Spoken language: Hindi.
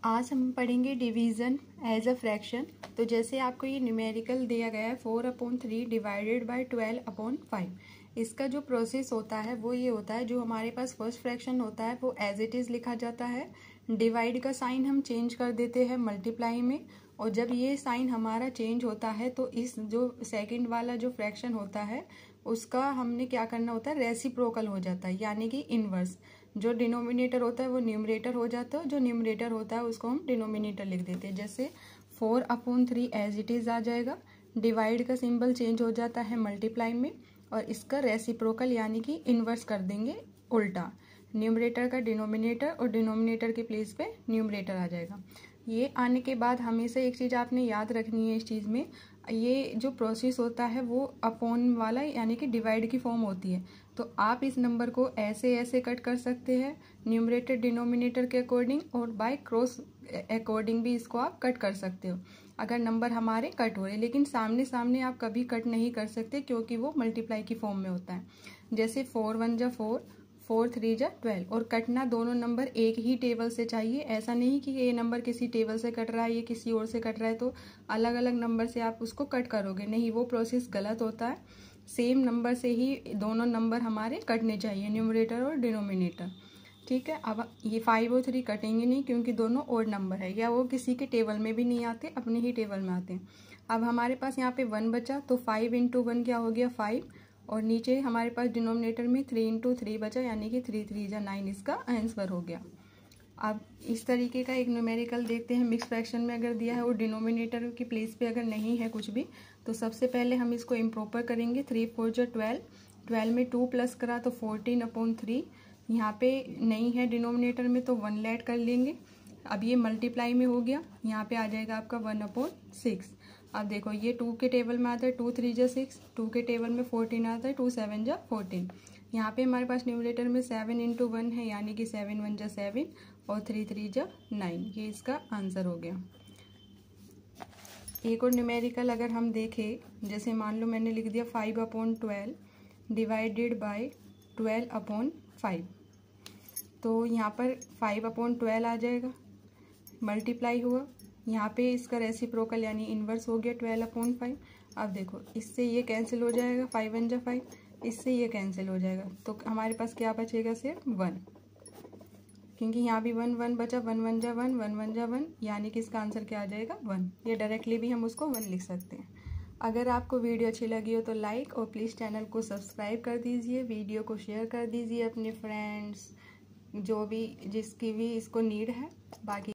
आज हम पढ़ेंगे डिवीज़न एज अ फ्रैक्शन। तो जैसे आपको ये न्यूमेरिकल दिया गया है 4/3 डिवाइडेड बाय 12/5। इसका जो प्रोसेस होता है वो ये होता है, जो हमारे पास फर्स्ट फ्रैक्शन होता है वो एज इट इज़ लिखा जाता है। डिवाइड का साइन हम चेंज कर देते हैं मल्टीप्लाई में, और जब ये साइन हमारा चेंज होता है तो इस जो सेकंड वाला जो फ्रैक्शन होता है उसका हमने क्या करना होता है, रेसिप्रोकल हो जाता है, यानी कि इनवर्स। जो डिनोमिनेटर होता है वो न्यूमरेटर हो जाता है, जो न्यूमरेटर होता है उसको हम डिनोमिनेटर लिख देते हैं। जैसे 4/3 एज इट इज़ आ जाएगा, डिवाइड का सिंबल चेंज हो जाता है मल्टीप्लाई में, और इसका रेसिप्रोकल यानी कि इनवर्स कर देंगे उल्टा। न्यूमरेटर का डिनोमिनेटर और डिनोमिनेटर के प्लेस पे न्यूमरेटर आ जाएगा। ये आने के बाद हमेशा एक चीज़ आपने याद रखनी है इस चीज़ में, ये जो प्रोसेस होता है वो अपॉन वाला यानी कि डिवाइड की फॉर्म होती है। तो आप इस नंबर को ऐसे ऐसे कट कर सकते हैं न्यूमरेटर डिनोमिनेटर के अकॉर्डिंग, और बाय क्रॉस अकॉर्डिंग भी इसको आप कट कर सकते हो अगर नंबर हमारे कट हो रहे। लेकिन सामने सामने आप कभी कट नहीं कर सकते क्योंकि वो मल्टीप्लाई की फॉर्म में होता है। जैसे 4 1 जा 4, 4 3 जा 12, और कटना दोनों नंबर एक ही टेबल से चाहिए। ऐसा नहीं कि ये नंबर किसी टेबल से कट रहा है, ये किसी और से कट रहा है तो अलग अलग नंबर से आप उसको कट करोगे, नहीं, वो प्रोसेस गलत होता है। सेम नंबर से ही दोनों नंबर हमारे कटने चाहिए, न्यूमरेटर और डिनोमिनेटर। ठीक है, अब ये 5 और 3 कटेंगे नहीं क्योंकि दोनों ओड नंबर है, या वो किसी के टेबल में भी नहीं आते, अपने ही टेबल में आते हैं। अब हमारे पास यहाँ पे 1 बचा, तो 5 × 1 क्या हो गया 5, और नीचे हमारे पास डिनोमिनेटर में 3 × 3 बचा, यानी कि 3 3 जा 9 इसका आंसर हो गया। अब इस तरीके का एक न्यूमेरिकल देखते हैं। मिक्स फ्रैक्शन में अगर दिया है और डिनोमिनेटर की प्लेस पे अगर नहीं है कुछ भी, तो सबसे पहले हम इसको इम्प्रॉपर करेंगे। 3 4 जा 12, 12 में 2 प्लस करा तो 14/3। यहाँ पे नहीं है डिनोमिनेटर में तो 1 ऐड कर लेंगे। अब ये मल्टीप्लाई में हो गया, यहाँ पे आ जाएगा आपका 1/6। अब देखो ये 2 के टेबल में आता है, 2 3 जा 6, 2 के टेबल में 14 आता है, 2 7 जा 14। यहाँ पे हमारे पास न्यूमरेटर में 7 × 1 है, यानी कि 7 1 जा 7, और 3 3 जा 9, ये इसका आंसर हो गया। एक और न्यूमेरिकल अगर हम देखें, जैसे मान लो मैंने लिख दिया 5/12 डिवाइडेड बाय 12/5, तो यहाँ पर 5/12 आ जाएगा, मल्टीप्लाई हुआ, यहाँ पे इसका रेसिप्रोकल यानी इन्वर्स हो गया 12/5। अब देखो इससे ये कैंसिल हो जाएगा, 5 1 जा 5, इससे ये कैंसिल हो जाएगा, तो हमारे पास क्या बचेगा, सिर्फ 1, क्योंकि यहाँ भी 1 1 बचा, 1 1 जा 1, 1 1 जा 1, यानी कि इसका आंसर क्या आ जाएगा 1। ये डायरेक्टली भी हम उसको 1 लिख सकते हैं। अगर आपको वीडियो अच्छी लगी हो तो लाइक, और प्लीज़ चैनल को सब्सक्राइब कर दीजिए, वीडियो को शेयर कर दीजिए अपने फ्रेंड्स, जो भी जिसकी भी इसको नीड है। बाकी